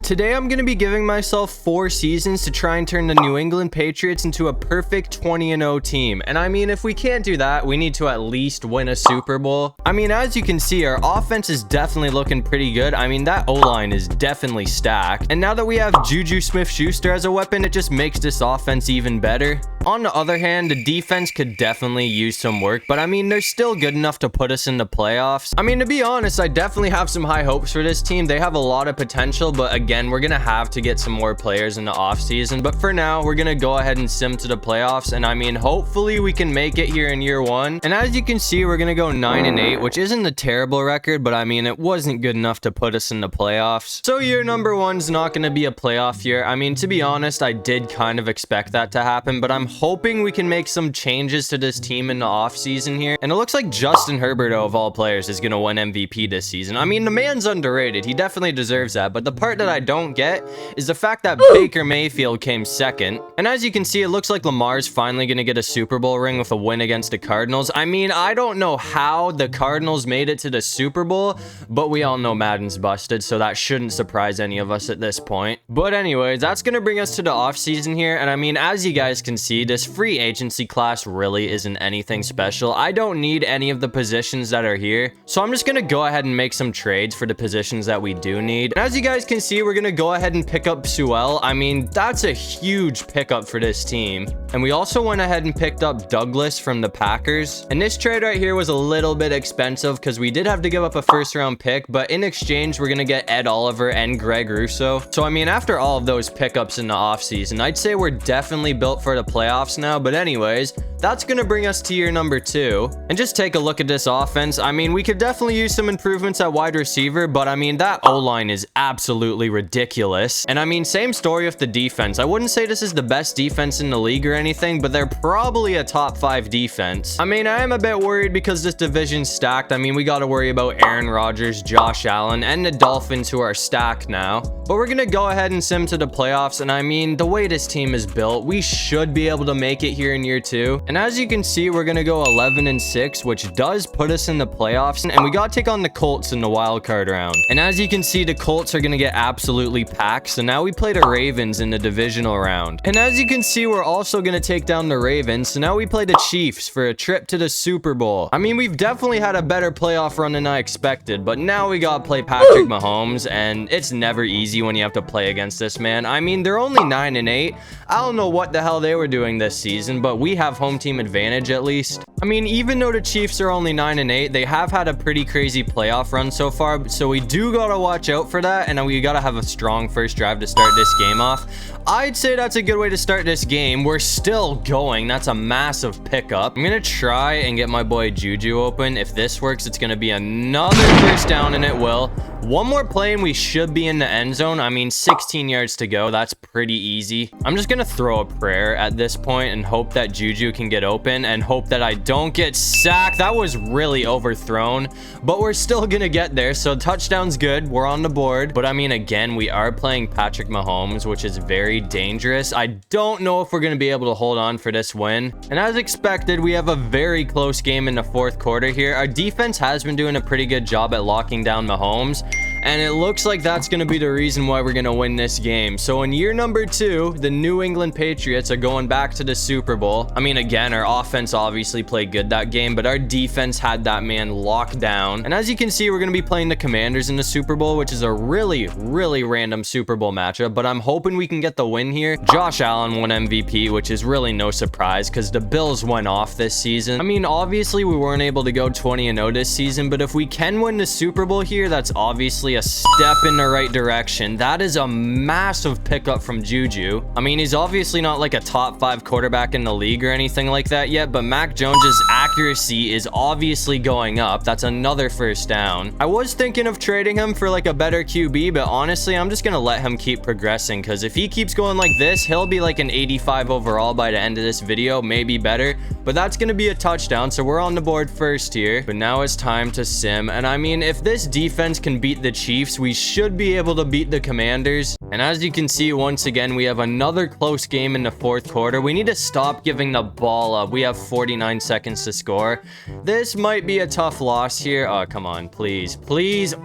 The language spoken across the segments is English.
Today I'm going to be giving myself 4 seasons to try and turn the New England Patriots into a perfect 20-0 team. And I mean, if we can't do that, we need to at least win a Super Bowl. I mean, as you can see, our offense is definitely looking pretty good. I mean, that O-line is definitely stacked. And now that we have Juju Smith-Schuster as a weapon, it just makes this offense even better. On the other hand, the defense could definitely use some work, but I mean, they're still good enough to put us in the playoffs. I mean, to be honest, I definitely have some high hopes for this team. They have a lot of potential, but again, we're gonna have to get some more players in the offseason. But for now, we're gonna go ahead and sim to the playoffs, and I mean, hopefully we can make it here in year 1. And as you can see, we're gonna go 9-8, which isn't a terrible record, but I mean, it wasn't good enough to put us in the playoffs. So year number 1's not gonna be a playoff year. I mean, to be honest, I did kind of expect that to happen, but I'm hoping we can make some changes to this team in the offseason here. And it looks like Justin Herbert, of all players, is gonna win MVP this season. I mean, the man's underrated. He definitely deserves that, but the part that I don't get is the fact that Baker Mayfield came second. And as you can see, it looks like Lamar's finally gonna get a Super Bowl ring with a win against the Cardinals. I mean, I don't know how the Cardinals made it to the Super Bowl, but we all know Madden's busted, so that shouldn't surprise any of us at this point. But anyways, that's gonna bring us to the offseason here. And I mean, as you guys can see, this free agency class really isn't anything special. I don't need any of the positions that are here, so I'm just gonna go ahead and make some trades for the positions that we do need. And as you guys can see, we're gonna go ahead and pick up Sewell. I mean, that's a huge pickup for this team. And we also went ahead and picked up Douglas from the Packers. And this trade right here was a little bit expensive because we did have to give up a first-round pick, but in exchange, we're gonna get Ed Oliver and Greg Russo. So I mean, after all of those pickups in the offseason, I'd say we're definitely built for the playoffs now. But anyways, that's gonna bring us to year number 2. And just take a look at this offense. I mean, we could definitely use some improvements at wide receiver, but I mean, that O-line is absolutely ridiculous. And I mean, same story with the defense. I wouldn't say this is the best defense in the league or anything, but they're probably a top 5 defense. I mean, I am a bit worried because this division's stacked. I mean, we got to worry about Aaron Rodgers, Josh Allen, and the Dolphins, who are stacked now. But we're gonna go ahead and sim to the playoffs, and I mean, the way this team is built, we should be able to make it here in year 2. And as you can see, we're gonna go 11-6, which does put us in the playoffs, and we gotta take on the Colts in the wild card round. And as you can see, the Colts are gonna get absolutely packed, so now we play the Ravens in the divisional round. And as you can see, we're also gonna take down the Ravens, so now we play the Chiefs for a trip to the Super Bowl. I mean, we've definitely had a better playoff run than I expected, but now we gotta play Patrick Mahomes, and it's never easy when you have to play against this man. I mean, they're only 9-8. I don't know what the hell they were doing this season, but we have home team advantage at least. I mean, even though the Chiefs are only 9-8, they have had a pretty crazy playoff run so far, so we do gotta watch out for that, and we gotta have a strong first drive to start this game off. I'd say that's a good way to start this game. We're still going. That's a massive pickup. I'm gonna try and get my boy Juju open. If this works, it's gonna be another first down, and it will. One more play and we should be in the end zone. I mean, 16 yards to go. That's pretty easy. I'm just gonna throw a prayer at this point and hope that Juju can get open and hope that I don't get sacked. That was really overthrown, but we're still gonna get there. So touchdown's good. We're on the board. But I mean, again, we are playing Patrick Mahomes, which is very dangerous. I don't know if we're gonna be able to hold on for this win. And as expected, we have a very close game in the 4th quarter here. Our defense has been doing a pretty good job at locking down Mahomes, and it looks like that's going to be the reason why we're going to win this game. So in year number 2, the New England Patriots are going back to the Super Bowl. I mean, again, our offense obviously played good that game, but our defense had that man locked down. And as you can see, we're going to be playing the Commanders in the Super Bowl, which is a really, really random Super Bowl matchup, but I'm hoping we can get the win here. Josh Allen won MVP, which is really no surprise because the Bills went off this season. I mean, obviously we weren't able to go 20-0 this season, but if we can win the Super Bowl here, that's obviously a step in the right direction. That is a massive pickup from Juju. I mean, he's obviously not like a top 5 quarterback in the league or anything like that yet, but Mac Jones's accuracy is obviously going up. That's another first down. I was thinking of trading him for like a better QB, but honestly, I'm just gonna let him keep progressing because if he keeps going like this, he'll be like an 85 overall by the end of this video, maybe better. But that's gonna be a touchdown, so we're on the board first here. But now it's time to sim, and I mean, if this defense can beat the Chiefs, we should be able to beat the Commanders. And as you can see, once again, we have another close game in the 4th quarter. We need to stop giving the ball up. We have 49 seconds to score. This might be a tough loss here. Oh, come on, please, please.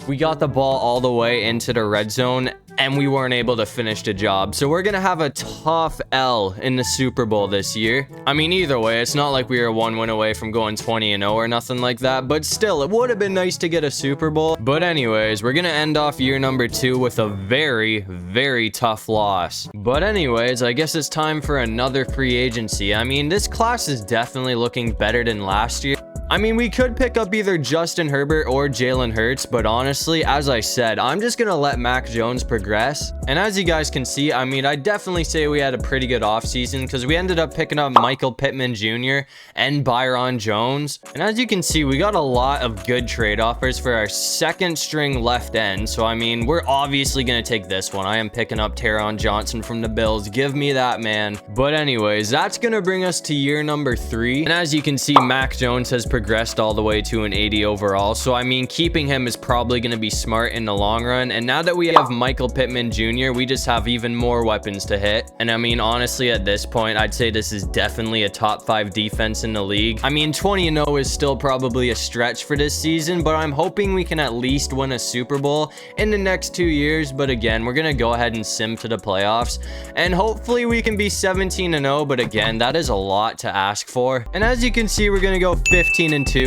We got the ball all the way into the red zone. and we weren't able to finish the job. So we're gonna have a tough L in the Super Bowl this year. I mean, either way, it's not like we were one win away from going 20-0 or nothing like that, but still, it would have been nice to get a Super Bowl. But anyways, we're gonna end off year number 2 with a very, very tough loss. But anyways, I guess it's time for another free agency. I mean, this class is definitely looking better than last year. I mean, we could pick up either Justin Herbert or Jalen Hurts, but honestly, as I said, I'm just gonna let Mac Jones progress. And as you guys can see, I mean, I definitely say we had a pretty good offseason because we ended up picking up Michael Pittman Jr. and Byron Jones. And as you can see, we got a lot of good trade offers for our second string left end. So, I mean, we're obviously gonna take this one. I am picking up Taron Johnson from the Bills. Give me that, man. But anyways, that's gonna bring us to year number 3. And as you can see, Mac Jones has progressed all the way to an 80 overall. So, I mean, keeping him is probably going to be smart in the long run. And now that we have Michael Pittman Jr., we just have even more weapons to hit. And I mean, honestly, at this point, I'd say this is definitely a top 5 defense in the league. I mean, 20-0 is still probably a stretch for this season, but I'm hoping we can at least win a Super Bowl in the next 2 years. But again, we're going to go ahead and sim to the playoffs. And hopefully we can be 17-0. But again, that is a lot to ask for. And as you can see, we're going to go 15-2,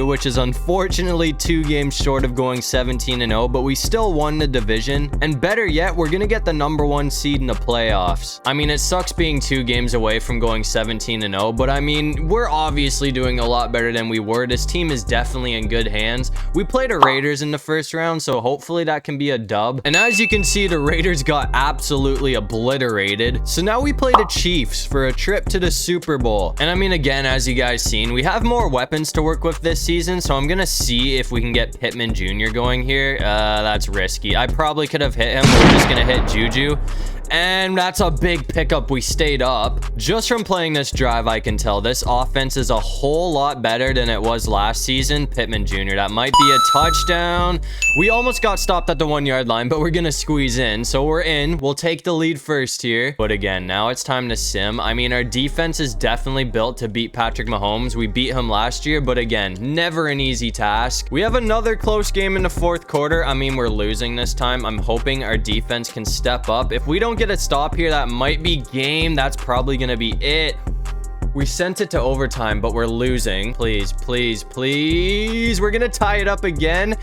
which is unfortunately 2 games short of going 17-0, but we still won the division. And better yet, we're gonna get the number 1 seed in the playoffs. I mean, it sucks being 2 games away from going 17-0, but I mean, we're obviously doing a lot better than we were. This team is definitely in good hands. We played the Raiders in the first round, so hopefully that can be a dub. And as you can see, the Raiders got absolutely obliterated. So now we play the Chiefs for a trip to the Super Bowl. And I mean, again, as you guys seen, we have more weapons to work with this season, so I'm gonna see if we can get Pittman Jr. going here. That's risky. I probably could have hit him. We're just gonna hit Juju. And that's a big pickup. We stayed up. Just from playing this drive, I can tell this offense is a whole lot better than it was last season. Pittman Jr., that might be a touchdown. We almost got stopped at the 1-yard line, but we're gonna squeeze in. So we're in. We'll take the lead first here. But again, now it's time to sim. I mean, our defense is definitely built to beat Patrick Mahomes. We beat him last year, but again, never an easy task. We have another close game in the 4th quarter. I mean, we're losing this time. I'm hoping our defense can step up. If we don't get a stop here, that might be game. That's probably gonna be it. We sent it to overtime, but we're losing. Please, please, please. We're gonna tie it up again,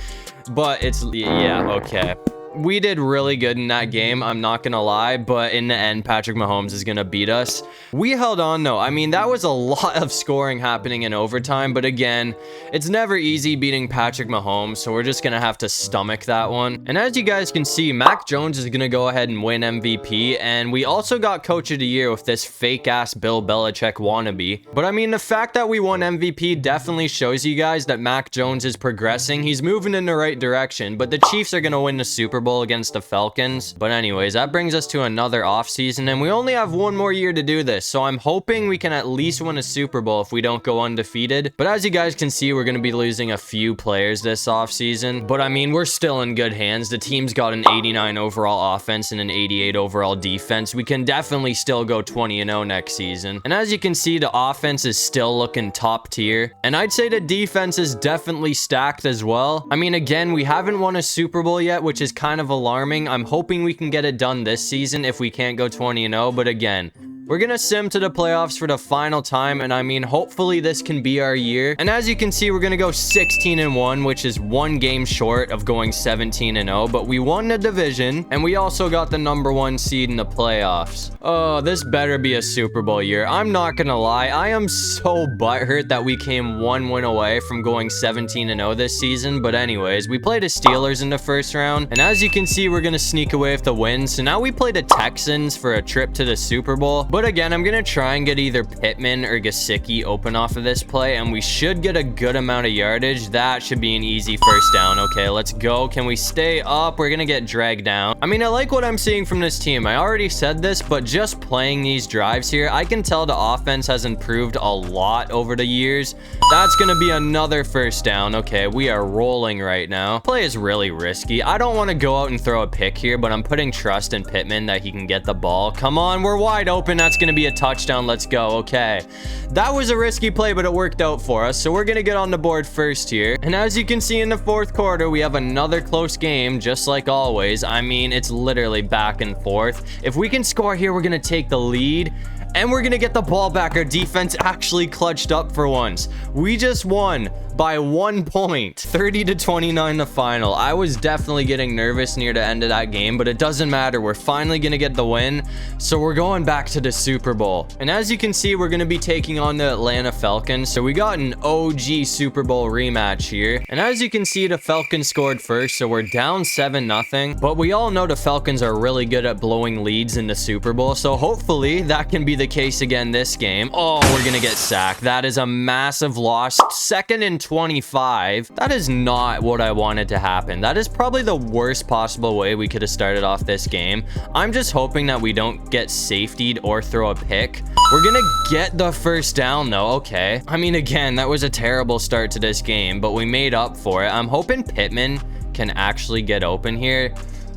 but it's, yeah, okay. We did really good in that game, I'm not gonna lie, but in the end, Patrick Mahomes is gonna beat us. We held on though. I mean, that was a lot of scoring happening in overtime, but again, it's never easy beating Patrick Mahomes, so we're just gonna have to stomach that one. And as you guys can see, Mac Jones is gonna go ahead and win MVP, and we also got Coach of the Year with this fake-ass Bill Belichick wannabe. But I mean, the fact that we won MVP definitely shows you guys that Mac Jones is progressing. He's moving in the right direction, but the Chiefs are gonna win the Super Bowl against the Falcons. But anyways, that brings us to another offseason, and we only have 1 more year to do this, so I'm hoping we can at least win a Super Bowl if we don't go undefeated. But as you guys can see, we're going to be losing a few players this offseason, but I mean, we're still in good hands. The team's got an 89 overall offense and an 88 overall defense. We can definitely still go 20-0 next season. And as you can see, the offense is still looking top tier, and I'd say the defense is definitely stacked as well. I mean, again, we haven't won a Super Bowl yet, which is kind of alarming. I'm hoping we can get it done this season if we can't go 20-0, but again, we're gonna sim to the playoffs for the final time, and I mean, hopefully this can be our year. And as you can see, we're gonna go 16-1, which is 1 game short of going 17-0, but we won the division, and we also got the number 1 seed in the playoffs. Oh, this better be a Super Bowl year. I'm not gonna lie, I am so butthurt that we came 1 win away from going 17-0 this season, but anyways, we played the Steelers in the first round, and as you can see, we're gonna sneak away with the win. So now we play the Texans for a trip to the Super Bowl. But again, I'm going to try and get either Pittman or Gesicki open off of this play, and we should get a good amount of yardage. That should be an easy first down. Okay, let's go. Can we stay up? We're going to get dragged down. I mean, I like what I'm seeing from this team. I already said this, but just playing these drives here, I can tell the offense has improved a lot over the years. That's going to be another first down. Okay, we are rolling right now. Play is really risky. I don't want to go out and throw a pick here, but I'm putting trust in Pittman that he can get the ball. Come on, we're wide open that's going to be a touchdown. Let's go. Okay. That was a risky play, but it worked out for us. So we're going to get on the board first here. And as you can see in the fourth quarter, we have another close game, just like always. I mean, it's literally back and forth. If we can score here, we're going to take the lead. And we're going to get the ball back. Our defense actually clutched up for once. We just won by 1 point. 30-29 the final. I was definitely getting nervous near the end of that game, but it doesn't matter. We're finally going to get the win. So we're going back to the Super Bowl. And as you can see, we're going to be taking on the Atlanta Falcons. So we got an OG Super Bowl rematch here. And as you can see, the Falcons scored first. So we're down 7-0. But we all know the Falcons are really good at blowing leads in the Super Bowl. So hopefully that can be the case again this game. Oh, we're going to get sacked. That is a massive loss. 2nd and 25. That is not what I wanted to happen. That is probably the worst possible way we could have started off this game. I'm just hoping that we don't get safetied or throw a pick. We're gonna get the first down though. Okay. I mean, again, that was a terrible start to this game, but we made up for it. I'm hoping Pittman can actually get open here.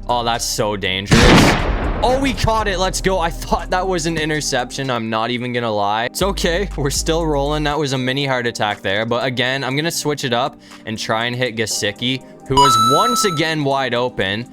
Oh, that's so dangerous. Oh, we caught it. Let's go. I thought that was an interception. I'm not even gonna lie. It's okay. We're still rolling. That was a mini heart attack there. But again, I'm gonna switch it up and try and hit Gesicki, who was once again wide open.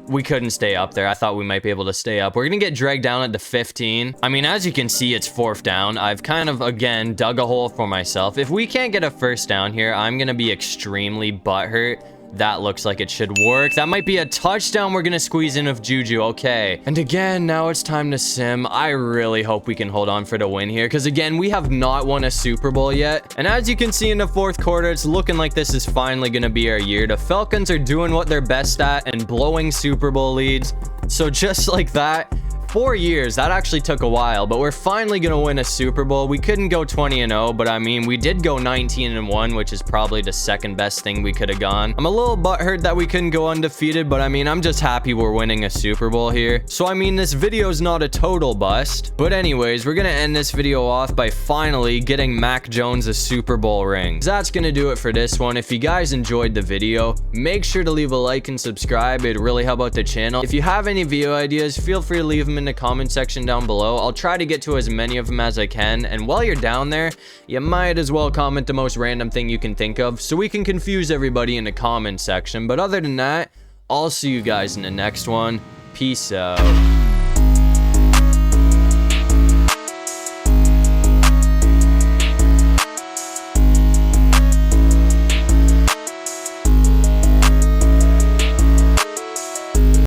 We couldn't stay up there. I thought we might be able to stay up. We're gonna get dragged down at the 15. I mean, as you can see, it's 4th down. I've kind of, again, dug a hole for myself. If we can't get a first down here, I'm gonna be extremely butthurt. That looks like it should work. That might be a touchdown. We're gonna squeeze in with Juju. Okay. And again, now it's time to sim. I really hope we can hold on for the win here, because again, we have not won a Super Bowl yet. And as you can see in the fourth quarter, it's looking like this is finally gonna be our year. The Falcons are doing what they're best at and blowing Super Bowl leads. So just like that, 4 years, that actually took a while, but we're finally gonna win a Super Bowl. We couldn't go 20-0, but I mean, we did go 19-1, which is probably the second best thing we could have gone. I'm a little butthurt that we couldn't go undefeated, but I mean, I'm just happy we're winning a Super Bowl here. So I mean, this video is not a total bust, but anyways, we're gonna end this video off by finally getting Mac Jones a Super Bowl ring. That's gonna do it for this one. If you guys enjoyed the video, make sure to leave a like and subscribe. It'd really help out the channel. If you have any video ideas, feel free to leave them in the comment section down below. I'll try to get to as many of them as I can, and while you're down there, you might as well comment the most random thing you can think of so we can confuse everybody in the comment section. But other than that, I'll see you guys in the next one. Peace out.